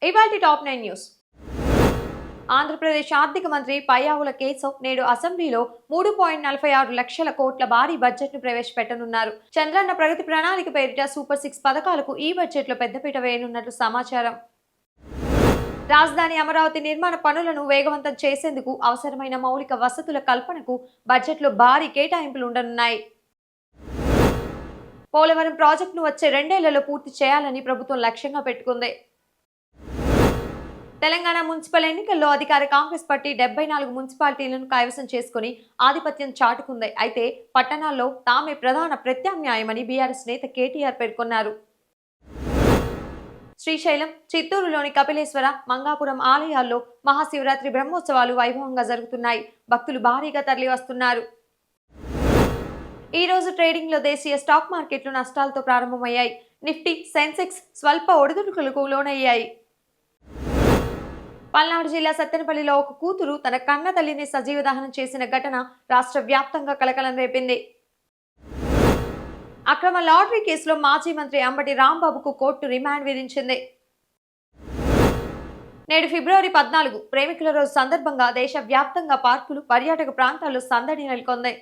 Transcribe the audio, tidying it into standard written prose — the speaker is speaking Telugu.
ఇవాల్టి టాప్ 9 న్యూస్. ఆంధ్రప్రదేశ్ ఆర్థిక మంత్రి పయ్యావుల కేశవ్ నేడు అసెంబ్లీలో 3.46 లక్షల కోట్ల భారీ బడ్జెట్ ను ప్రవేశపెట్టనున్నారు. చంద్రన్న ప్రగతి ప్రణాళిక పేరిట సూపర్ 6 పథకాలకు ఈ బడ్జెట్ లో పెద్దపీట వేయనున్నట్లు సమాచారం. రాజధాని అమరావతి నిర్మాణ పనులను వేగవంతం చేసేందుకు అవసరమైన మౌలిక వసతుల కల్పనకు బడ్జెట్లో భారీ కేటాయింపులు ఉండనున్నాయి. పోలవరం ప్రాజెక్టును వచ్చే 2 ఏళ్లలో పూర్తి చేయాలని ప్రభుత్వం లక్ష్యంగా పెట్టుకుంది. తెలంగాణ మున్సిపల్ ఎన్నికల్లో అధికార కాంగ్రెస్ పార్టీ 74 మున్సిపాలిటీలను కైవసం చేసుకుని ఆధిపత్యం చాటుకుంది. అయితే పట్టణాల్లో తామే ప్రధాన ప్రత్యామ్నాయమని బీఆర్ఎస్ నేత కేటీఆర్ పేర్కొన్నారు. శ్రీశైలం, చిత్తూరులోని కపిలేశ్వర, మంగాపురం ఆలయాల్లో మహాశివరాత్రి బ్రహ్మోత్సవాలు వైభవంగా జరుగుతున్నాయి. భక్తులు భారీగా తరలి వస్తున్నారు. ఈ రోజు ట్రేడింగ్ లో దేశీయ స్టాక్ మార్కెట్లు నష్టాలతో ప్రారంభమయ్యాయి. నిఫ్టీ, సెన్సెక్స్ స్వల్ప ఒడిదుడుకులకు లోనయ్యాయి. పల్నాడు జిల్లా సత్తెనపల్లిలో ఒక కూతురు తన కన్న తల్లిని సజీవ దహనం చేసిన ఘటన రాష్ట్ర వ్యాప్తంగా కలకలం రేపింది. అక్రమ లాటరీ కేసులో మాజీ మంత్రి అంబటి రాంబాబుకు కోర్టు రిమాండ్ విధించింది. నేడు ఫిబ్రవరి 14 ప్రేమికుల రోజు సందర్భంగా దేశ వ్యాప్తంగా పార్కులు, పర్యాటక ప్రాంతాల్లో సందడి నెలకొంది.